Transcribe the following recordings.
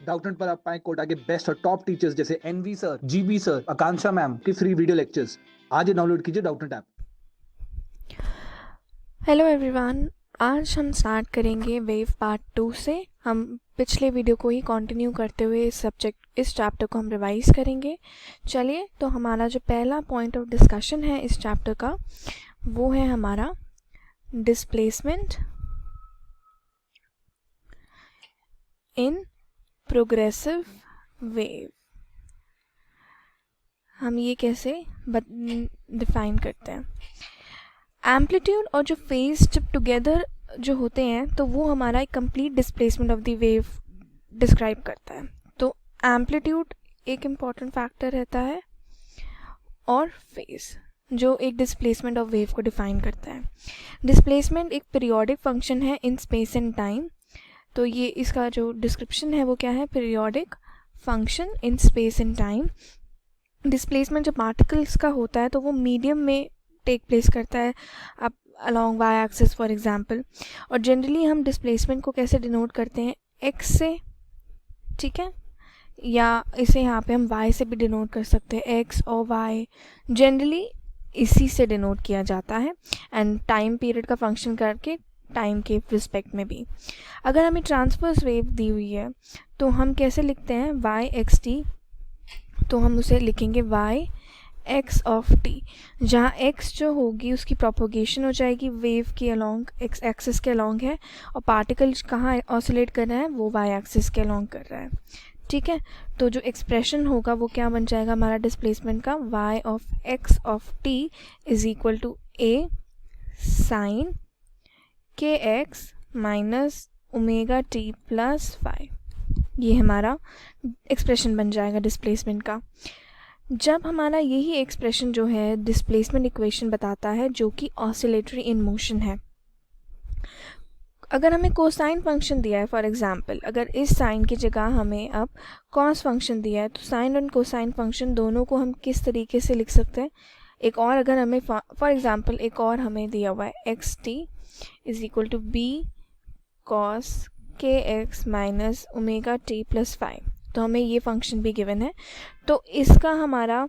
Doubtnut पर आप पाएं कोटा के बेस्ट और टॉप टीचर्स जैसे एनवी सर, जीबी सर, आकांक्षा मैम की फ्री वीडियो लेक्चर्स। आज ही डाउनलोड कीजिए डाउटनेट ऐप। हेलो एवरीवन, आज हम स्टार्ट करेंगे वेव पार्ट 2 से। हम पिछले वीडियो को ही कंटिन्यू करते हुए इस चैप्टर को हम रिवाइज करेंगे। चलिए, तो हमारा जो पहला पॉइंट ऑफ डिस्कशन है इस चैप्टर का वो है हमारा डिस्प्लेसमेंट इन प्रोग्रेसिव वेव। हम ये कैसे डिफाइन करते हैं? एम्पलीट्यूड और जो फेज जब टुगेदर जो होते हैं तो वो हमारा एक complete displacement of the wave describe करता है। तो एम्पलीट्यूड एक इम्पॉर्टेंट फैक्टर रहता है और फेज जो एक डिस्प्लेसमेंट ऑफ वेव को डिफाइन करता है। डिस्प्लेसमेंट एक पीरियोडिक फंक्शन है इन स्पेस एंड टाइम। तो ये इसका जो डिस्क्रिप्शन है वो क्या है? Periodic function in space and time. Displacement जब पार्टिकल्स का होता है तो वो मीडियम में टेक प्लेस करता है, अब along Y axis for example. और जनरली हम डिस्प्लेसमेंट को कैसे डिनोट करते हैं? एक्स से, ठीक है, या इसे यहाँ पे हम वाई से भी डिनोट कर सकते हैं। एक्स और वाई जनरली इसी से डिनोट किया जाता है, एंड टाइम पीरियड का फंक्शन करके टाइम के रिस्पेक्ट में भी। अगर हमें ट्रांसवर्स वेव दी हुई है तो हम कैसे लिखते हैं? Y x T. तो हम उसे लिखेंगे वाई एक्स ऑफ टी, जहाँ एक्स जो होगी उसकी प्रोपोगेशन हो जाएगी वेव के अलोंग, एक्स एक्सिस के अलोंग है, और पार्टिकल कहाँ ऑसिलेट कर रहा है? वो वाई एक्सिस के अलोंग कर रहा है, ठीक है। तो जो एक्सप्रेशन होगा वो क्या बन जाएगा हमारा डिस्प्लेसमेंट का? Y of x of t is equal to A sine के x minus omega t plus five. ये हमारा एक्सप्रेशन बन जाएगा डिस्प्लेसमेंट का। जब हमारा यही एक्सप्रेशन जो है डिस्प्लेसमेंट इक्वेशन बताता है जो कि ऑसिलेटरी इन मोशन है। अगर हमें कोसाइन फंक्शन दिया है, फॉर एग्जांपल अगर इस साइन की जगह हमें अब कॉस फंक्शन दिया है, तो साइन और कोसाइन फंक्शन दोनों को हम किस तरीके से लिख सकते हैं? एक और अगर हमें फॉर एग्जांपल एक और हमें दिया हुआ है x t is equal to B cos k x minus omega t plus five, तो हमें ये फंक्शन भी गिवन है। तो इसका हमारा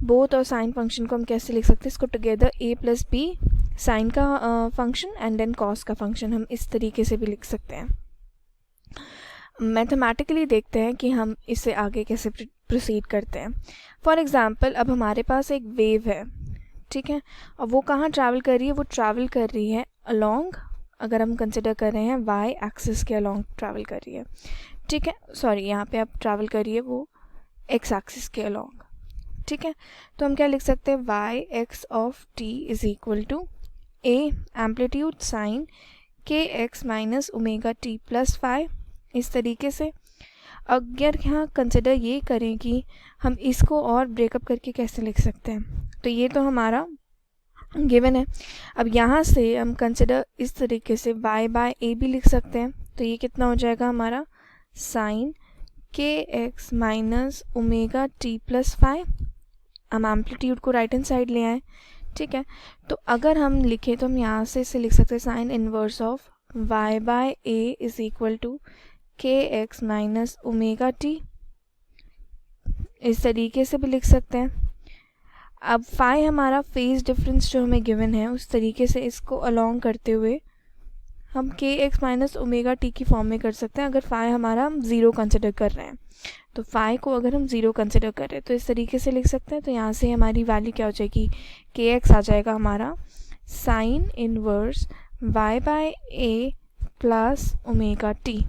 बोथ और साइन फंक्शन को हम कैसे लिख सकते हैं? इसको टुगेदर ए प्लस बी साइन का फंक्शन एंड देन कॉस का फंक्शन, हम इस तरीके से भी लिख सकते हैं। मैथमेटिकली देखते हैं कि हम इसे आगे कैसे प्रोसीड करते हैं। फॉर एग्जांपल अब हमारे पास एक वेव है, ठीक है, और वो कहाँ ट्रैवल कर रही है? वो ट्रैवल कर रही है अलोंग, अगर हम कंसिडर कर रहे हैं वाई एक्सिस के अलोंग ट्रैवल कर रही है, ठीक है। सॉरी, यहाँ पे आप ट्रैवल करिए वो एक्स एक्सिस के अलोंग, ठीक है। तो हम क्या लिख सकते हैं? Y x of t is equal to A amplitude sine के x minus omega t plus five, इस तरीके से। अगर यहाँ कंसिडर ये करें कि हम इसको और ब्रेकअप करके कैसे लिख सकते हैं, तो ये तो हमारा गिवन है। अब यहाँ से हम कंसिडर इस तरीके से y बाय ए भी लिख सकते हैं, तो ये कितना हो जाएगा हमारा? साइन के x minus omega t plus five. हम एम्पलीट्यूड को राइट हैंड साइड ले आए, ठीक है। तो अगर हम लिखें तो हम यहाँ से इसे लिख सकते हैं sine inverse of y by A is equal to K x minus omega T, इस तरीके से भी लिख सकते हैं। अब फाई हमारा फेज डिफरेंस जो हमें गिवन है, उस तरीके से इसको अलोंग करते हुए हम के एक्स माइनस ओमेगा टी की फॉर्म में कर सकते हैं। अगर फाई हमारा हम ज़ीरो कंसिडर कर रहे हैं, तो फाई को अगर हम ज़ीरो कंसिडर कर रहे हैं तो इस तरीके से लिख सकते हैं। तो यहाँ से हमारी वैल्यू क्या हो जाएगी? के एक्स आ जाएगा हमारा साइन इनवर्स वाई बाय ए प्लस ओमेगा टी,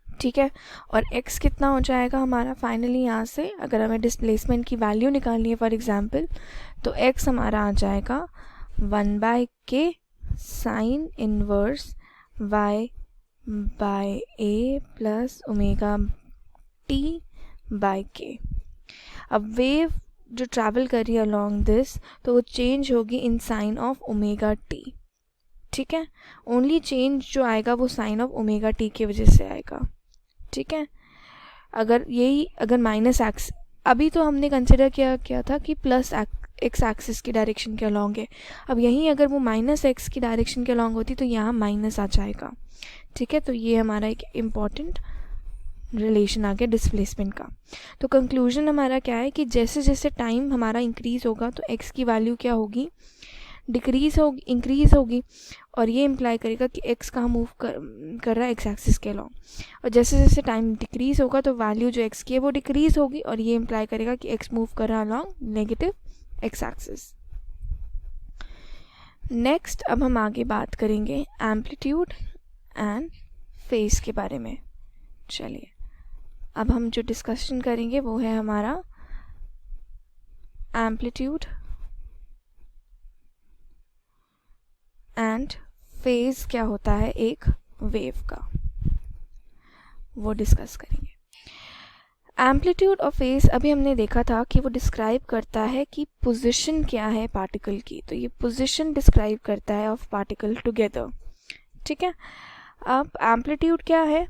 ठीक है। और x कितना हो जाएगा हमारा फाइनली? यहाँ से अगर हमें डिस्प्लेसमेंट की वैल्यू निकालनी है फॉर एग्जांपल, तो x हमारा आ जाएगा 1 बाय के sine inverse y by A plus omega T bye के। अब वेव जो ट्रैवल कर रही है अलोंग दिस, तो वो चेंज होगी इन साइन ऑफ ओमेगा टी, ठीक है। ओनली चेंज जो आएगा वो साइन ऑफ ओमेगा टी की वजह से आएगा, ठीक है। अगर माइनस एक्स, अभी तो हमने कंसिडर किया था कि प्लस एक्स एक्सिस की डायरेक्शन के अलोंग है। अब यहीं अगर वो माइनस एक्स की डायरेक्शन के अलोंग होती तो यहाँ माइनस आ जाएगा, ठीक है। तो ये हमारा एक इम्पॉर्टेंट रिलेशन आ गया डिस्प्लेसमेंट का। तो कंक्लूजन हमारा क्या है कि जैसे जैसे टाइम हमारा इंक्रीज़ होगा तो एक्स की वैल्यू क्या होगी, इंक्रीज़ होगी, और ये इम्प्लाई करेगा कि एक्स कहाँ मूव कर रहा है, एक्स एक्सिस के अलॉन्ग। और जैसे जैसे टाइम डिक्रीज़ होगा तो वैल्यू जो एक्स की है वो डिक्रीज़ होगी, और ये इम्प्लाई करेगा कि एक्स मूव कर रहा है along negative x axis. Next अब हम आगे बात करेंगे एम्पलीट्यूड एंड फेज के बारे में। चलिए अब हम जो डिस्कशन करेंगे वो है हमारा एम्पलीट्यूड एंड फेज क्या होता है एक वेव का, वो डिस्कस करेंगे। एम्पलीट्यूड और फेज अभी हमने देखा था कि वो डिस्क्राइब करता है कि पोजीशन क्या है पार्टिकल की, तो ये पोजीशन डिस्क्राइब करता है ऑफ पार्टिकल टुगेदर, ठीक है। अब एम्पलीट्यूड क्या है,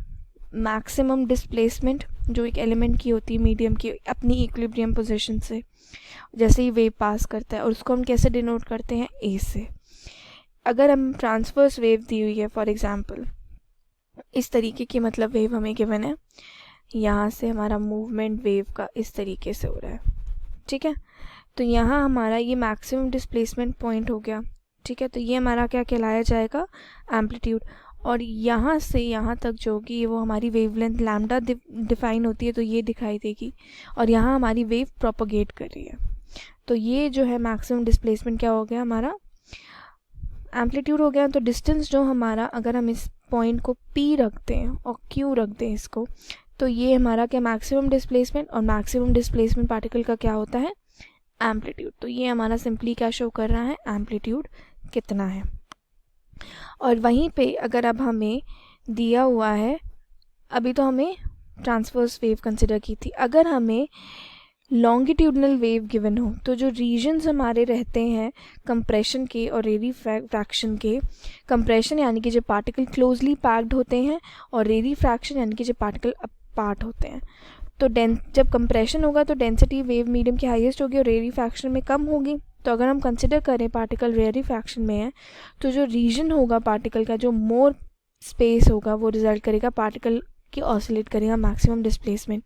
मैक्सिमम डिस्प्लेसमेंट जो एक एलिमेंट की होती है मीडियम की अपनी इक्विलिब्रियम पोजीशन से जैसे ही वेव पास करता है, और उसको हम कैसे डिनोट करते हैं, ए से। अगर हम ट्रांसवर्स वेव दी हुई है फॉर एग्जांपल इस तरीके की, मतलब वेव हमें गिवन है, यहाँ से हमारा मूवमेंट वेव का इस तरीके से हो रहा है, ठीक है। तो यहाँ हमारा ये मैक्सिमम डिस्प्लेसमेंट पॉइंट हो गया, ठीक है। तो ये हमारा क्या कहलाया जाएगा, एम्पलीट्यूड। और यहाँ से यहाँ तक जो होगी वो हमारी वेवलेंथ लैम्डा डिफाइन होती है, तो ये दिखाई देगी, और यहाँ हमारी वेव प्रोपोगेट कर रही है। तो ये जो है मैक्सिमम डिस्प्लेसमेंट क्या हो गया, हमारा एम्पलीट्यूड हो गया। तो डिस्टेंस जो हमारा, अगर हम इस पॉइंट को P रखते हैं और Q रख दें इसको, तो ये हमारा क्या मैक्सिमम डिस्प्लेसमेंट, और मैक्सिमम डिस्प्लेसमेंट पार्टिकल का क्या होता है, एम्पलीट्यूड। तो ये हमारा सिंपली क्या शो कर रहा है, एम्पलीट्यूड कितना है। और वहीं पे अगर अब हमें दिया हुआ है, अभी तो हमें ट्रांसवर्स वेव कंसिडर की थी, अगर हमें लॉन्गिट्यूडनल वेव गिवन हो तो जो रीजन्स हमारे रहते हैं कंप्रेशन के और रेरीफ्रैक्शन के, कंप्रेशन यानी कि जब पार्टिकल क्लोजली पैक्ड होते हैं, और रेरीफ्रैक्शन यानी कि जब पार्टिकल अपार्ट होते हैं। तो जब कंप्रेशन होगा तो डेंसिटी वेव मीडियम की हाईएस्ट होगी और रेरीफ्रैक्शन में कम होगी। तो अगर हम कंसिडर करें पार्टिकल रेरीफ्रैक्शन में है, तो जो रीजन होगा पार्टिकल का, जो मोर स्पेस होगा, वो रिजल्ट करेगा पार्टिकल की ऑसिलेट करेगा मैक्सिमम डिस्प्लेसमेंट।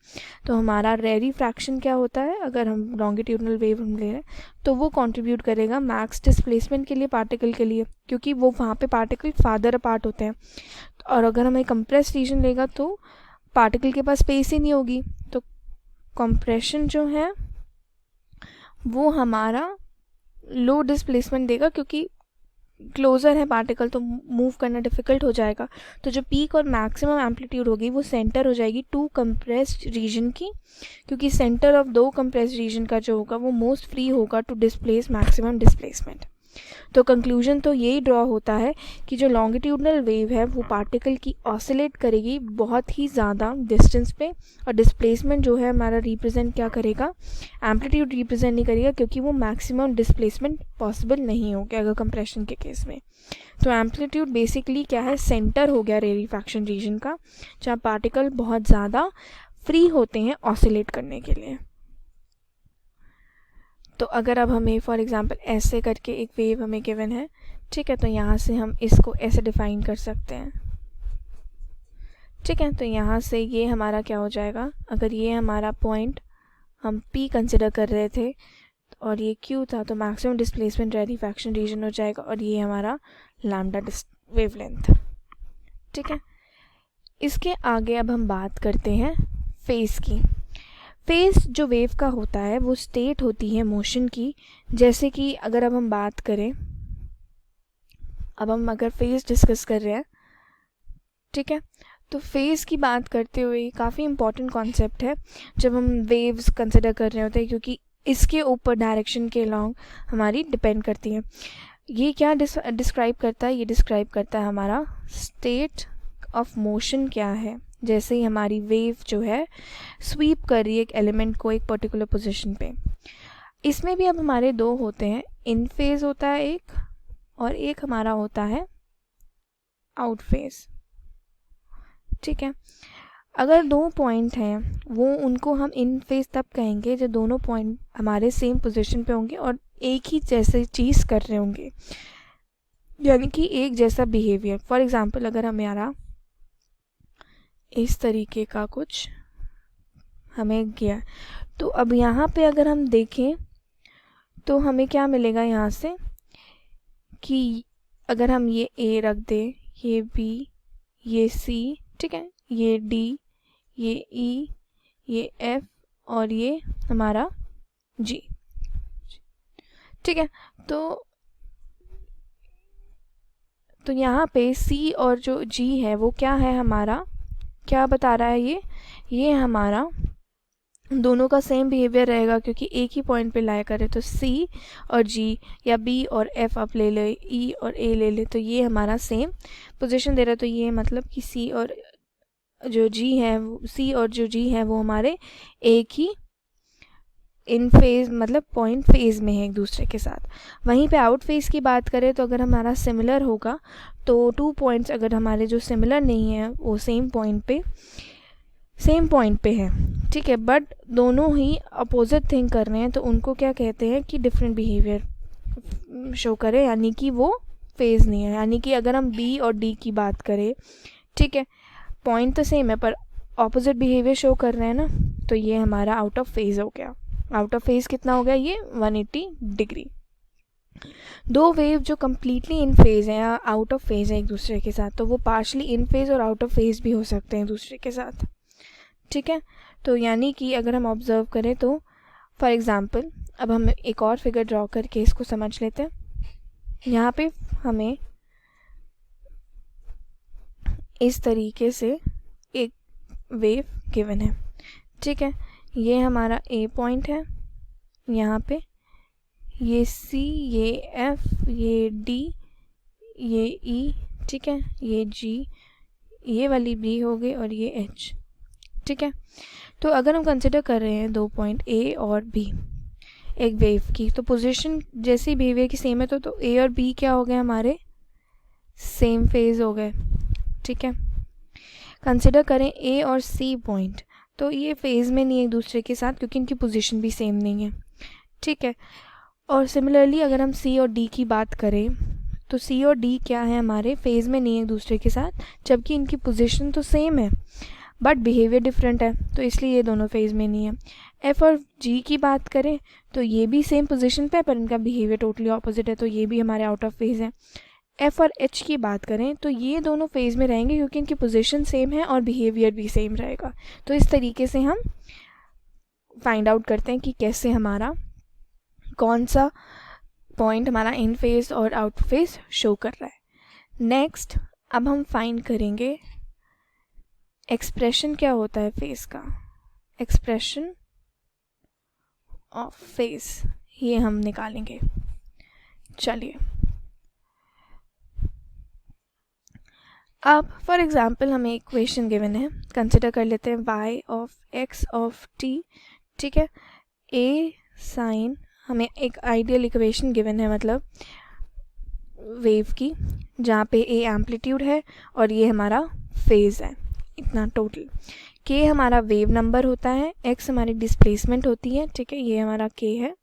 तो हमारा रेरीफ्रैक्शन क्या होता है, अगर हम लॉन्गिट्यूडनल वेव हम ले रहे हैं तो वो कंट्रीब्यूट करेगा मैक्स डिस्प्लेसमेंट के लिए पार्टिकल के लिए, क्योंकि वो वहाँ पे पार्टिकल फादर अपार्ट होते हैं। और अगर हमें कंप्रेस रीजन लेगा तो पार्टिकल के पास स्पेस ही नहीं होगी, तो कंप्रेशन जो है वो हमारा लो डिस्प्लेसमेंट देगा, क्योंकि क्लोज़र है पार्टिकल तो मूव करना डिफ़िकल्ट हो जाएगा। तो जो पीक और मैक्सिमम एम्पलीट्यूड होगी वो सेंटर हो जाएगी टू कंप्रेस्ड रीजन की, क्योंकि सेंटर ऑफ दो कंप्रेस्ड रीजन का जो होगा वो मोस्ट फ्री होगा टू डिस्प्लेस मैक्सिमम डिस्प्लेसमेंट। तो कंक्लूजन तो यही ड्रॉ होता है कि जो लॉन्गिट्यूडनल वेव है वो पार्टिकल की ऑसिलेट करेगी बहुत ही ज़्यादा डिस्टेंस पे, और डिस्प्लेसमेंट जो है हमारा रिप्रेजेंट क्या करेगा, एम्पलीट्यूड रिप्रेजेंट नहीं करेगा, क्योंकि वो मैक्सिमम डिस्प्लेसमेंट पॉसिबल नहीं हो गया अगर कंप्रेशन के केस में। तो एम्पलीट्यूड बेसिकली क्या है, सेंटर हो गया रेरीफैक्शन रीजन का, जहाँ पार्टिकल बहुत ज़्यादा फ्री होते हैं ऑसिलेट करने के लिए। तो अगर अब हमें फॉर एग्जांपल ऐसे करके एक वेव हमें गिवन है, ठीक है, तो यहाँ से हम इसको ऐसे डिफाइन कर सकते हैं, ठीक है। तो यहाँ से ये हमारा क्या हो जाएगा, अगर ये हमारा पॉइंट हम P कंसिडर कर रहे थे और ये Q था, तो मैक्सिमम डिस्प्लेसमेंट रेरीफैक्शन रीजन हो जाएगा, और ये हमारा लैम्डा वेवलेंथ, ठीक है। इसके आगे अब हम बात करते हैं फेज़ की। फेज़ जो वेव का होता है वो स्टेट होती है मोशन की, जैसे कि अगर अब हम बात करें, अब हम अगर फेज़ डिस्कस कर रहे हैं, ठीक है, तो फेज़ की बात करते हुए काफ़ी इंपॉर्टेंट कॉन्सेप्ट है जब हम वेव्स कंसिडर कर रहे होते हैं, क्योंकि इसके ऊपर डायरेक्शन के अलॉन्ग हमारी डिपेंड करती है। ये क्या डिस्क्राइब करता है, ये डिस्क्राइब करता है हमारा स्टेट ऑफ मोशन क्या है। जैसे ही हमारी वेव जो है स्वीप कर रही है एक एलिमेंट को एक पर्टिकुलर पोजीशन पे, इसमें भी अब हमारे दो होते हैं, इन फेज़ होता है एक, और एक हमारा होता है आउट फेज़, ठीक है। अगर दो पॉइंट हैं वो उनको हम इन फेज़ तब कहेंगे जब दोनों पॉइंट हमारे सेम पोजीशन पे होंगे और एक ही जैसे चीज़ कर रहे होंगे, यानी कि एक जैसा बिहेवियर। फॉर एग्जांपल अगर हमारा इस तरीके का कुछ हमें गया। तो अब यहाँ पे अगर हम देखें तो हमें क्या मिलेगा यहाँ से कि अगर हम ये A रख दें, ये B, ये C, ठीक है, ये D, ये E, ये F और ये हमारा G, ठीक है। तो यहाँ पे C और जो G है वो क्या है हमारा, क्या बता रहा है ये हमारा दोनों का सेम बिहेवियर रहेगा, क्योंकि एक ही पॉइंट पे लाया करे। तो C और G या B और F आप ले ले, E और A ले ले, तो ये हमारा सेम पोजीशन दे रहा है। तो ये मतलब कि C और जो G है वो हमारे एक ही इन फेज, मतलब पॉइंट फेज में है एक दूसरे के साथ। वहीं पे आउट फेज की बात करें तो अगर हमारा सिमिलर होगा तो 2 पॉइंट्स अगर हमारे जो सिमिलर नहीं है वो सेम पॉइंट पे है, ठीक है, बट दोनों ही अपोजिट थिंग कर रहे हैं, तो उनको क्या कहते हैं कि डिफरेंट बिहेवियर शो करें, यानी कि वो फेज नहीं है। यानी कि अगर हम B और D की बात करें, ठीक है, पॉइंट तो सेम है पर ऑपोजिट बिहेवियर शो कर रहे हैं ना, तो ये हमारा आउट ऑफ फेज हो गया। आउट ऑफ फेज कितना हो गया, ये 180 डिग्री। दो वेव जो कम्प्लीटली इन फेज है या आउट ऑफ फेज है एक दूसरे के साथ, तो वो पार्शली इन फेज और आउट ऑफ फेज भी हो सकते हैं एक दूसरे के साथ, ठीक है। तो यानी कि अगर हम ऑब्जर्व करें तो फॉर एग्ज़ाम्पल अब हम एक और फिगर ड्रॉ करके इसको समझ लेते हैं। यहाँ पे हमें इस तरीके से एक वेव गिवन है, ठीक है, ये हमारा A पॉइंट है, यहाँ पे ये C, ये F, ये D, ये E, ठीक है, ये G, ये वाली B हो गई और ये H, ठीक है। तो अगर हम कंसिडर कर रहे हैं 2 पॉइंट A और B एक वेव की, तो पोजीशन जैसी बिहेवियर की सेम है तो A और B क्या हो गए हमारे सेम फेज हो गए, ठीक है। कंसिडर करें A और C पॉइंट, तो ये फेज़ में नहीं है एक दूसरे के साथ क्योंकि इनकी पोजीशन भी सेम नहीं है, ठीक है। और सिमिलरली अगर हम C और D की बात करें तो C और D क्या है हमारे फेज़ में नहीं है एक दूसरे के साथ, जबकि इनकी पोजीशन तो सेम है बट बिहेवियर डिफरेंट है, तो इसलिए ये दोनों फेज़ में नहीं है। F और G की बात करें तो ये भी सेम पोजीशन पे है पर इनका बिहेवियर टोटली ऑपोजिट है, तो ये भी हमारे आउट ऑफ फेज़ है। F और H की बात करें तो ये दोनों फेज़ में रहेंगे क्योंकि इनकी पोजीशन सेम है और बिहेवियर भी सेम रहेगा। तो इस तरीके से हम फाइंड आउट करते हैं कि कैसे हमारा कौन सा पॉइंट हमारा इन फेज़ और आउट फेज़ शो कर रहा है। नेक्स्ट अब हम फाइंड करेंगे एक्सप्रेशन क्या होता है फेज़ का, एक्सप्रेशन ऑफ फेज़, ये हम निकालेंगे। चलिए अब फॉर एग्ज़ाम्पल हमें एक इक्वेशन गिवन है, कंसिडर कर लेते हैं y of x of t, ठीक है। a साइन, हमें एक आइडियल इक्वेशन गिवन है मतलब वेव की, जहाँ पे a एम्पलीट्यूड है और ये हमारा फेज़ है, इतना टोटल। k हमारा वेव नंबर होता है, x हमारी डिस्प्लेसमेंट होती है, ठीक है, ये हमारा k है।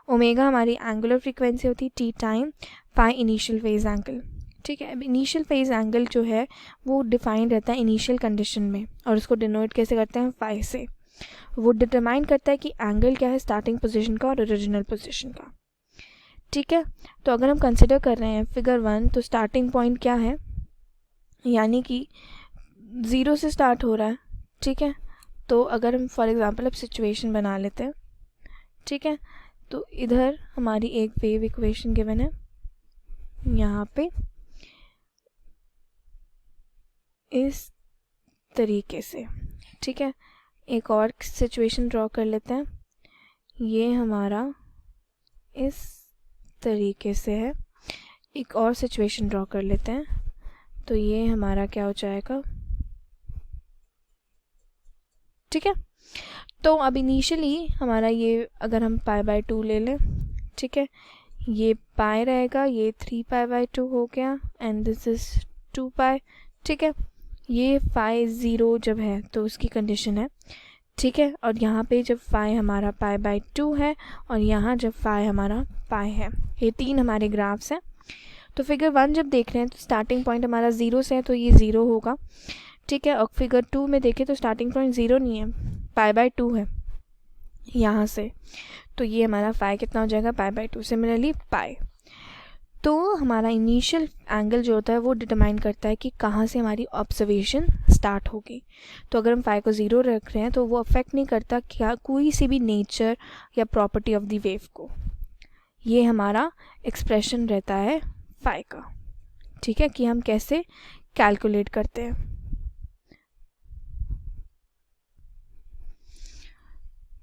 ओमेगा हमारी एंगुलर फ्रीक्वेंसी होती है, t time, phi initial phase angle, ठीक है। अब इनिशियल फेज एंगल जो है वो डिफाइंड रहता है इनिशियल कंडीशन में और उसको डिनोट कैसे करते हैं फाई से। वो डिटरमाइन करता है कि एंगल क्या है स्टार्टिंग पोजीशन का और ओरिजिनल पोजीशन का, ठीक है। तो अगर हम कंसिडर कर रहे हैं फिगर 1 तो स्टार्टिंग पॉइंट क्या है, यानी कि 0 से स्टार्ट हो रहा है, ठीक है। तो अगर हम फॉर एग्ज़ाम्पल अब सिचुएशन बना लेते हैं, ठीक है, तो इधर हमारी एक वेव इक्वेशन गिवन है, यहाँ पे इस तरीके से, ठीक है। एक और सिचुएशन ड्रॉ कर लेते हैं, ये हमारा इस तरीके से है। एक और सिचुएशन ड्रॉ कर लेते हैं, तो ये हमारा क्या हो जाएगा, ठीक है। तो अब इनिशियली हमारा ये अगर हम π/2 ले लें, ठीक है, ये पाई रहेगा, ये 3π/2 हो गया एंड दिस इज़ 2π, ठीक है। ये फाई 0 जब है तो उसकी कंडीशन है, ठीक है। और यहाँ पे जब फाई हमारा π/2 है और यहाँ जब फाई हमारा पाई है, ये 3 हमारे ग्राफ्स हैं। तो फिगर 1 जब देख रहे हैं तो स्टार्टिंग पॉइंट हमारा 0 से है तो ये 0 होगा, ठीक है। और फिगर 2 में देखें तो स्टार्टिंग पॉइंट 0 नहीं है, π/2 है यहाँ से, तो ये हमारा फाई कितना हो जाएगा, π/2। सिमिलरली पाई, तो हमारा इनिशियल एंगल जो होता है वो डिटरमाइन करता है कि कहाँ से हमारी ऑब्जर्वेशन स्टार्ट होगी। तो अगर हम फाई को 0 रख रहे हैं तो वो अफेक्ट नहीं करता क्या कोई सी भी नेचर या प्रॉपर्टी ऑफ द वेव को। ये हमारा एक्सप्रेशन रहता है फाई का, ठीक है, कि हम कैसे कैलकुलेट करते हैं।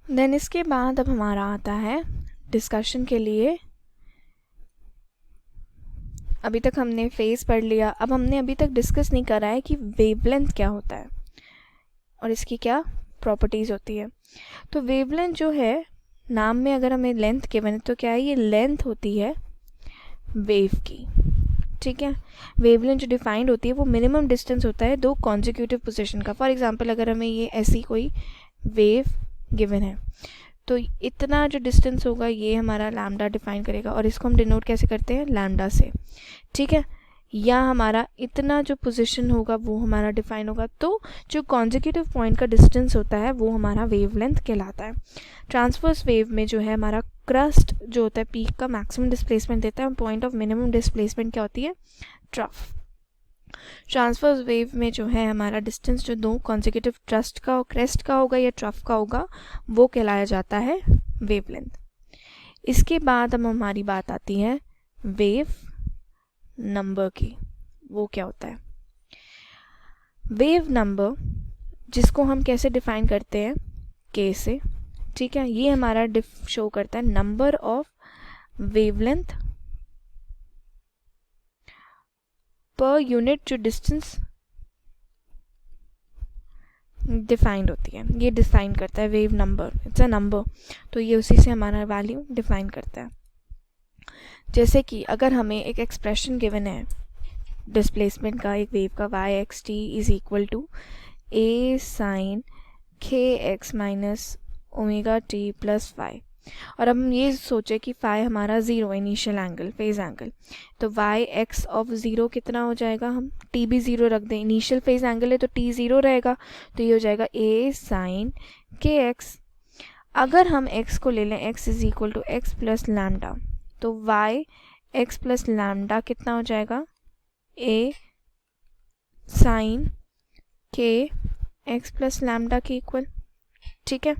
देन इसके बाद अब हमारा आता है डिस्कशन के लिए, अभी तक हमने फेज पढ़ लिया, अब हमने अभी तक डिस्कस नहीं करा है कि वेवलेंथ क्या होता है और इसकी क्या प्रॉपर्टीज़ होती है। तो वेवलेंथ जो है, नाम में अगर हमें लेंथ गिवन है तो क्या है, ये लेंथ होती है वेव की, ठीक है। वेवलेंथ जो डिफाइंड होती है वो मिनिमम डिस्टेंस होता है दो कॉन्जिक्यूटिव पोजीशन का। फॉर एग्जांपल अगर हमें ये ऐसी कोई वेव गिवन है तो इतना जो डिस्टेंस होगा ये हमारा लैम्डा डिफाइन करेगा, और इसको हम डिनोट कैसे करते हैं, लैम्डा से, ठीक है। या हमारा इतना जो पोजीशन होगा वो हमारा डिफाइन होगा। तो जो कॉन्जिक्यूटिव पॉइंट का डिस्टेंस होता है वो हमारा वेवलेंथ कहलाता है। ट्रांसवर्स वेव में जो है हमारा क्रस्ट जो होता है पीक का मैक्सिमम डिस्प्लेसमेंट देता है, पॉइंट ऑफ मिनिमम डिस्प्लेसमेंट क्या होती है, ट्रफ। ट्रांसवर्स वेव में जो है हमारा डिस्टेंस जो दो कॉन्जिक्यूटिव क्रेस्ट का होगा या ट्रफ का होगा वो कहलाया जाता है वेवलेंथ। इसके बाद अब हमारी बात आती है वेव नंबर की। वो क्या होता है, वेव नंबर जिसको हम कैसे डिफाइन करते हैं, के से, ठीक है। ये हमारा शो करता है number of wavelength per unit जो डिस्टेंस डिफाइंड होती है, ये डिफाइन करता है wave number, it's a number. तो ये उसी से हमारा वैल्यू डिफाइन करता है। जैसे कि अगर हमें एक एक्सप्रेशन गिवन है डिस्प्लेसमेंट का एक वेव का, y x t is equal to A sine के x minus omega t plus phi, और हम ये सोचे कि फाई हमारा 0 इनिशियल एंगल, फेज एंगल, तो वाई एक्स ऑफ 0 कितना हो जाएगा, हम टी भी 0 रख दें, इनिशियल फेज एंगल है तो टी 0 रहेगा, तो ये हो जाएगा ए साइन के एक्स। अगर हम x को ले लें, x is equal to X plus lambda, तो y x प्लस लैम्डा कितना हो जाएगा, a साइन के एक्स प्लस लैम्डा के इक्वल, ठीक है।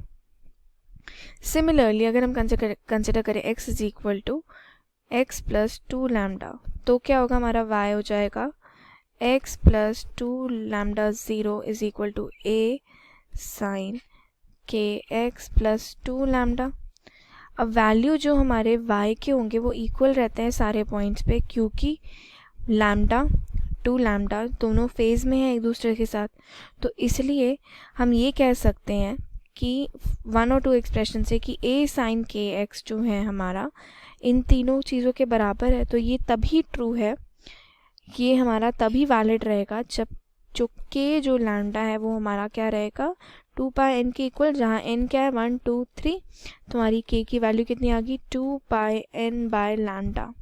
सिमिलरली अगर हम कंसिडर करें x is equal to X plus 2 lambda, तो क्या होगा, हमारा y हो जाएगा x plus 2 lambda 0 is equal to a sine के एक्स प्लस 2 लैम्डा। अब वैल्यू जो हमारे y के होंगे वो इक्वल रहते हैं सारे पॉइंट्स पे, क्योंकि लैम्डा 2 लैम्डा दोनों फेज में है एक दूसरे के साथ। तो इसलिए हम ये कह सकते हैं कि वन और टू एक्सप्रेशन से कि a साइन के एक्स जो है हमारा इन तीनों चीज़ों के बराबर है। तो ये तभी ट्रू है, ये हमारा तभी वैलिड रहेगा जब जो k जो लैम्डा है वो हमारा क्या रहेगा, 2 पाई n के इक्वल, जहाँ n क्या है 1 2 3, तुम्हारी k की वैल्यू कितनी आ गई, 2 पाई n बाय लैम्डा।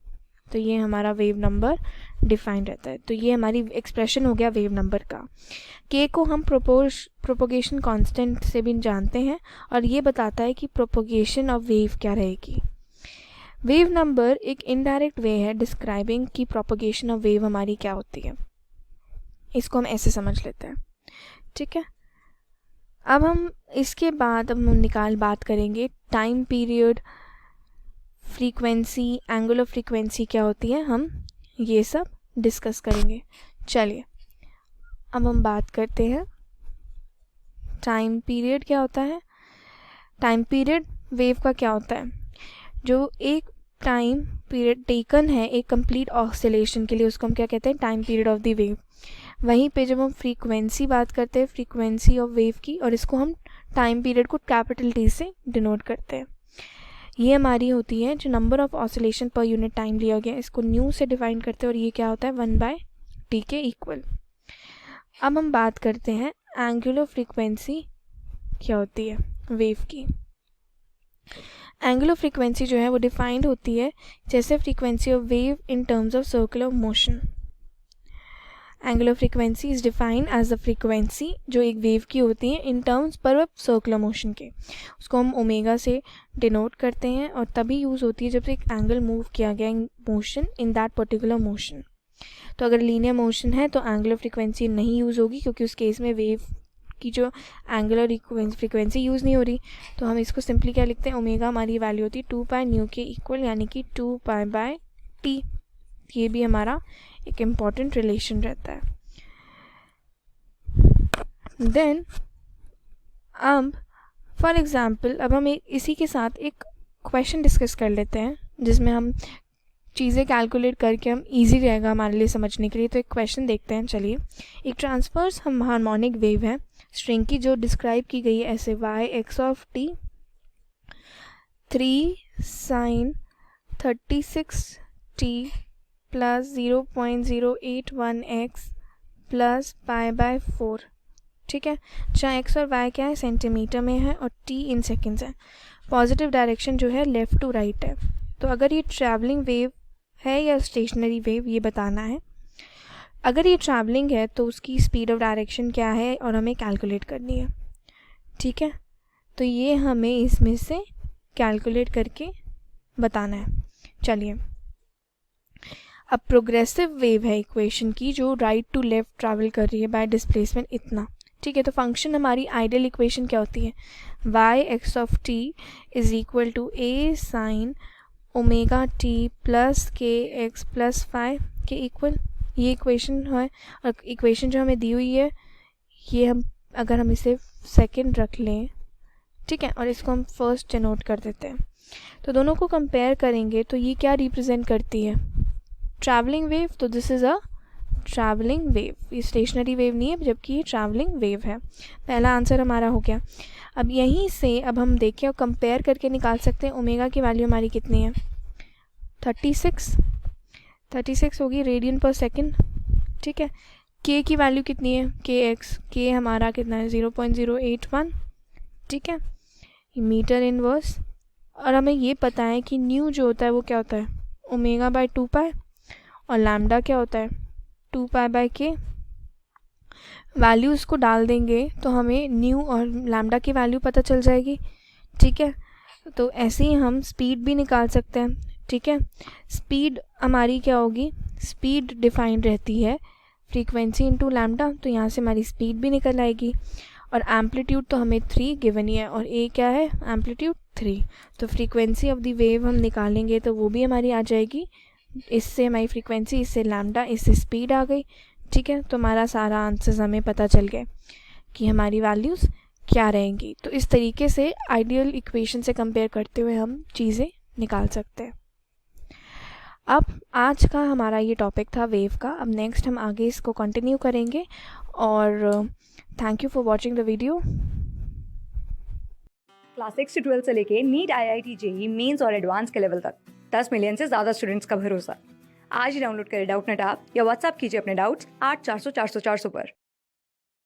तो ये हमारा वेव नंबर डिफाइंड रहता है। तो ये हमारी एक्सप्रेशन हो गया वेव नंबर का। k को हम प्रोपोगेशन कांस्टेंट से भी जानते हैं, और ये बताता है कि प्रोपोगेशन ऑफ वेव क्या रहेगी। वेव नंबर एक इनडायरेक्ट वे है डिस्क्राइबिंग कि प्रोपोगेशन ऑफ वेव हमारी क्या होती है। इसको हम ऐसे समझ लेते हैं, ठीक है। अब हम इसके बाद हम बात करेंगे time period, frequency, angular frequency क्या होती है, हम ये सब डिस्कस करेंगे। चलिए अब हम बात करते हैं टाइम पीरियड क्या होता है। टाइम पीरियड वेव का क्या होता है, जो एक टाइम पीरियड टेकन है एक कंप्लीट ऑसिलेशन के लिए, उसको हम क्या कहते हैं, time period of the wave. वहीं पे जब हम फ्रीक्वेंसी बात करते हैं, फ्रीक्वेंसी ऑफ वेव की, और इसको हम टाइम पीरियड को कैपिटल टी से डिनोट करते हैं। ये हमारी होती है जो number of oscillation per unit time लिया गया, इसको न्यू से डिफाइन करते हैं, और ये क्या होता है 1/t के इक्वल। अब हम बात करते हैं एंगुलर फ्रीक्वेंसी क्या होती है वेव की। एंगुलर फ्रीक्वेंसी जो है वो डिफाइंड होती है जैसे frequency of wave in terms of circular motion. Angular frequency is defined as the frequency जो एक वेव की होती है इन टर्म्स पर ऑफ सर्कुलर मोशन के, उसको हम ओमेगा से डिनोट करते हैं और तभी यूज़ होती है जब एक एंगल मूव किया गया in motion in that particular motion. तो अगर लीनियर मोशन है तो एंगुलर फ्रीक्वेंसी नहीं यूज़ होगी, क्योंकि उस केस में वेव की जो एंगुलर फ्रीक्वेंसी यूज़ नहीं हो रही। तो हम इसको सिंपली क्या लिखते हैं, ओमेगा हमारी वैल्यू होती है 2 पाई न्यू के इक्वल, यानी कि 2 पाई बाय टी। ये भी हमारा एक इम्पॉर्टेंट रिलेशन रहता है। देन अब फॉर एग्ज़ाम्पल अब हम इसी के साथ एक क्वेश्चन डिस्कस कर लेते हैं जिसमें हम चीज़ें कैलकुलेट करके हम इजी रहेगा हमारे लिए समझने के लिए। तो एक क्वेश्चन देखते हैं, चलिए। एक ट्रांसवर्स हार्मोनिक वेव है स्ट्रिंग की जो डिस्क्राइब की गई है ऐसे y x of t 3 sin 36t plus 0.081 x plus pi by 4, ठीक है। जहाँ x और y क्या है, सेंटीमीटर में है और t इन सेकेंड्स है। पॉजिटिव डायरेक्शन जो है लेफ़्ट टू राइट है। तो अगर ये ट्रैवलिंग वेव है या स्टेशनरी वेव ये बताना है। अगर ये ट्रैवलिंग है तो उसकी स्पीड ऑफ डायरेक्शन क्या है और हमें कैलकुलेट करनी है, ठीक है। तो ये हमें इसमें से कैलकुलेट करके बताना है। चलिए, अब प्रोग्रेसिव वेव है इक्वेशन की जो राइट टू लेफ्ट ट्रैवल कर रही है बाय डिस्प्लेसमेंट इतना, ठीक है। तो फंक्शन हमारी आइडियल इक्वेशन क्या होती है, y x of t is equal to a sine omega t plus K X plus five के इक्वल। ये इक्वेशन है और इक्वेशन जो हमें दी हुई है ये हम अगर हम इसे सेकंड रख लें, ठीक है, और इसको हम फर्स्ट डिनोट कर देते हैं, तो दोनों को कंपेयर करेंगे तो ये क्या रिप्रेजेंट करती है, ट्रैवलिंग वेव। तो this is a travelling wave, ये स्टेशनरी वेव नहीं है जबकि ये ट्रैवलिंग वेव है। पहला आंसर हमारा हो गया। अब यहीं से अब हम देखें और कंपेयर करके निकाल सकते हैं ओमेगा की वैल्यू हमारी कितनी है, 36 होगी रेडियन पर सेकंड, ठीक है। के की वैल्यू कितनी है, के एक्स, के हमारा कितना है 0.081, ठीक है, मीटर इनवर्स। और हमें ये पता है कि न्यू जो होता है वो क्या होता है, ओमेगा बाय 2 पाई, और लैम्डा क्या होता है 2 पाई बाय के। वैल्यूज़ को डाल देंगे तो हमें न्यू और लैम्डा की वैल्यू पता चल जाएगी, ठीक है। तो ऐसे ही हम स्पीड भी निकाल सकते हैं, ठीक है। स्पीड हमारी क्या होगी, स्पीड डिफाइंड रहती है फ्रीक्वेंसी इनटू लैम्डा, तो यहाँ से हमारी स्पीड भी निकल आएगी। और एम्पलीट्यूड तो हमें 3 गिवन ही है और ए क्या है, एम्पलीट्यूड 3। तो फ्रीक्वेंसी ऑफ द वेव हम निकालेंगे तो वो भी हमारी आ जाएगी, इससे हमारी फ्रीक्वेंसी, इससे लैम्डा, इससे स्पीड आ गई, ठीक है। तो हमारा सारा आंसर्स हमें पता चल गए कि हमारी वैल्यूज़ क्या रहेंगी। तो इस तरीके से आइडियल इक्वेशन से कंपेयर करते हुए हम चीज़ें निकाल सकते हैं। अब आज का हमारा ये टॉपिक था वेव का। अब नेक्स्ट हम आगे इसको कंटिन्यू करेंगे और thank you for watching the video. Class 6 से 12 से लेके नीट IIT JEE मेंस और एडवांस के लेवल तक 10 मिलियन से ज़्यादा स्टूडेंट्स का भरोसा। आज ही डाउनलोड करें डाउटनेट ऐप या व्हाट्सएप कीजिए अपने डाउट्स 8400 400 400 पर।